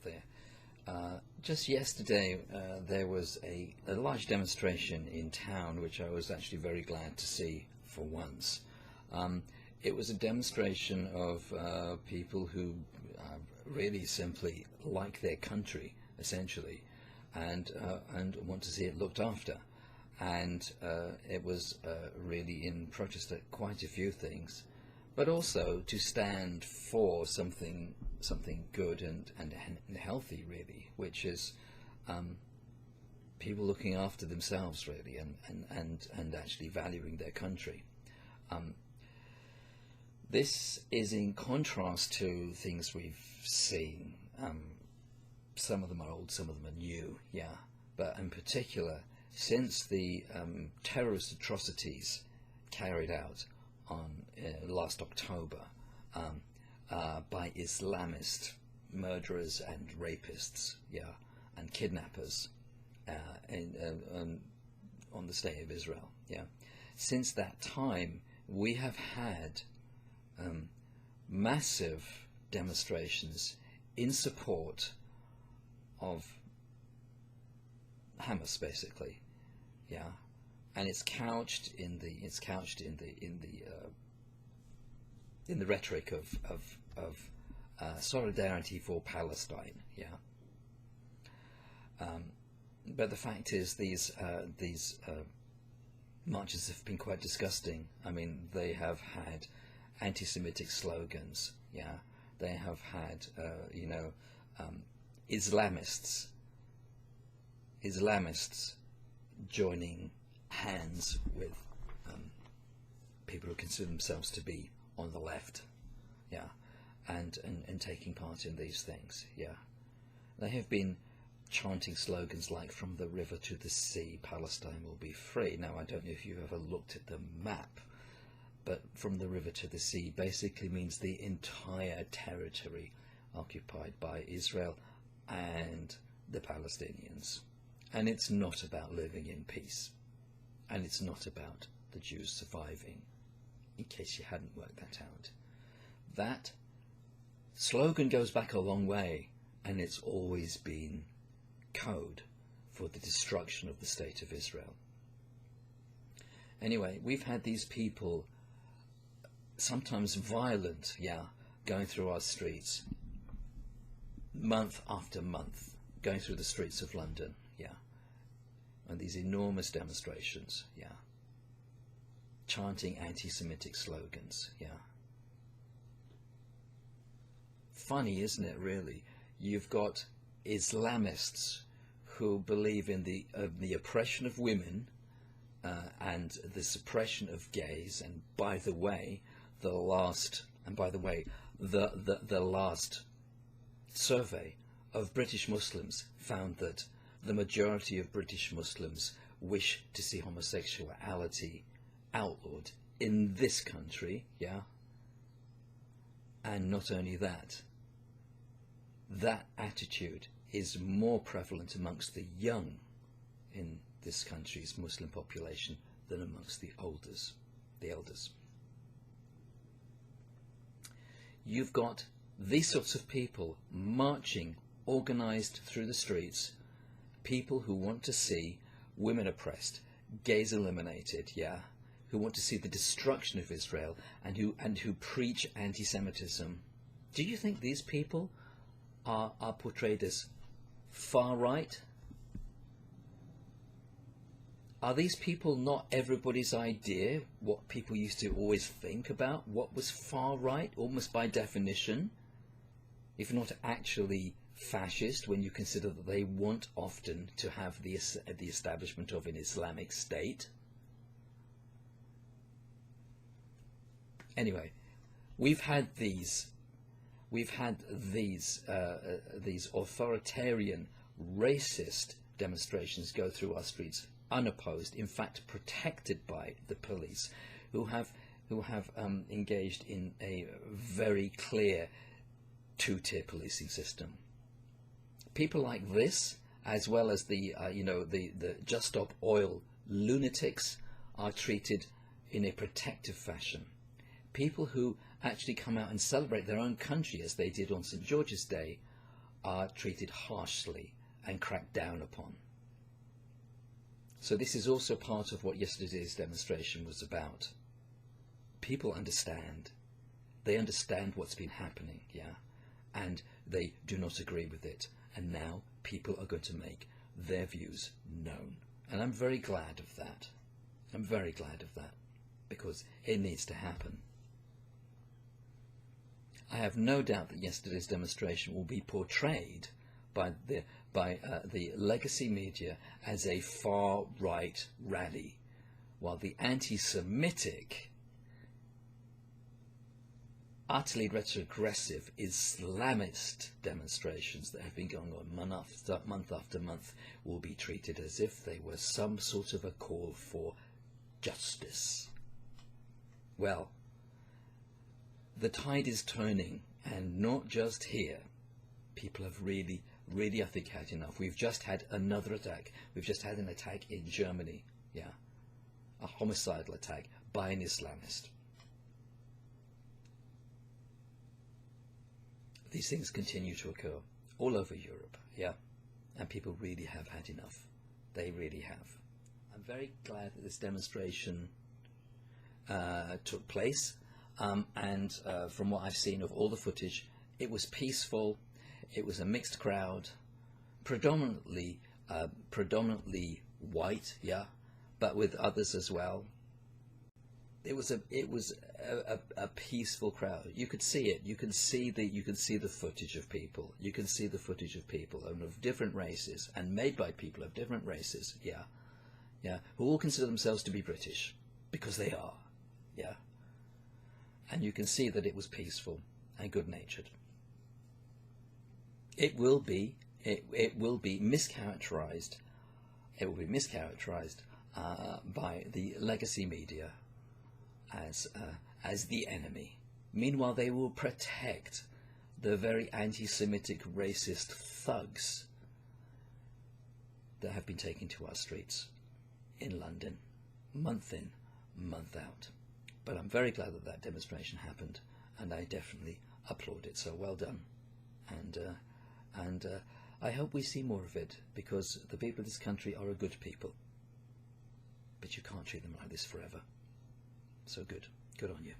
there. Just yesterday, there was a large demonstration in town, which I was actually very glad to see for once. It was a demonstration of people who really simply like their country, essentially, and want to see it looked after. And it was really in protest at quite a few things, but also to stand for something good and healthy, really, which is people looking after themselves, really, and actually valuing their country. This is in contrast to things we've seen. Some of them are old, some of them are new, yeah, but in particular, since the terrorist atrocities carried out on last October by Islamist murderers and rapists, yeah, and kidnappers on the state of Israel, yeah. Since that time, we have had massive demonstrations in support of Hamas, basically, yeah, and it's couched in the rhetoric of solidarity for Palestine, yeah. But the fact is, these marches have been quite disgusting. I mean, they have had anti-Semitic slogans, yeah. They have had, Islamists joining hands with people who consider themselves to be on the left, yeah, and taking part in these things, yeah. They have been chanting slogans like "From the river to the sea, Palestine will be free." Now, I don't know if you've ever looked at the map, but "from the river to the sea" basically means the entire territory occupied by Israel and the Palestinians. And it's not about living in peace. And it's not about the Jews surviving, in case you hadn't worked that out. That slogan goes back a long way, and it's always been code for the destruction of the state of Israel. Anyway, we've had these people, sometimes violent, yeah, going through our streets, month after month, going through the streets of London, yeah, and these enormous demonstrations, yeah, chanting anti-Semitic slogans, yeah. Funny, isn't it, really? You've got Islamists who believe in the oppression of women and the suppression of gays, and by the way, the last survey of British Muslims found that the majority of British Muslims wish to see homosexuality outlawed in this country, yeah? And not only that, that attitude is more prevalent amongst the young in this country's Muslim population than amongst the elders. You've got these sorts of people marching, organised through the streets, people who want to see women oppressed, gays eliminated, yeah, who want to see the destruction of Israel, and who preach anti-Semitism. Do you think these people are portrayed as far right? Are these people not everybody's idea, what people used to always think about, what was far right, almost by definition, if not actually fascist, when you consider that they want often to have the establishment of an Islamic State? Anyway, we've had these authoritarian, racist demonstrations go through our streets unopposed, in fact protected by the police, who have engaged in a very clear two-tier policing system. People like this, as well as the Just Stop Oil lunatics, are treated in a protective fashion. People who actually come out and celebrate their own country, as they did on St. George's Day, are treated harshly and cracked down upon. So this is also part of what yesterday's demonstration was about. People understand. They understand what's been happening, yeah, and they do not agree with it. And now people are going to make their views known. And I'm very glad of that. I'm very glad of that, because it needs to happen. I have no doubt that yesterday's demonstration will be portrayed by the legacy media as a far-right rally, while the anti-Semitic, utterly retrogressive Islamist demonstrations that have been going on month after month will be treated as if they were some sort of a call for justice. Well, the tide is turning, and not just here. People have really, I think, had enough. We've just had another attack. We've just had an attack in Germany, yeah, a homicidal attack by an Islamist. These things continue to occur all over Europe, yeah, and people really have had enough. They really have. I'm very glad that this demonstration took place, and from what I've seen of all the footage, it was peaceful. It was a mixed crowd, predominantly white, yeah, but with others as well. It was a peaceful crowd. You could see it. You can see the footage of people. You can see the footage of people of different races, and made by people of different races. Yeah, yeah, who all consider themselves to be British, because they are. Yeah, and you can see that it was peaceful and good-natured. It will be mischaracterized. It will be mischaracterized by the legacy media as the enemy. Meanwhile, they will protect the very anti-Semitic, racist thugs that have been taken to our streets in London, month in, month out. But I'm very glad that that demonstration happened, and I definitely applaud it. So well done, and I hope we see more of it, because the people of this country are a good people. But you can't treat them like this forever. So good on you.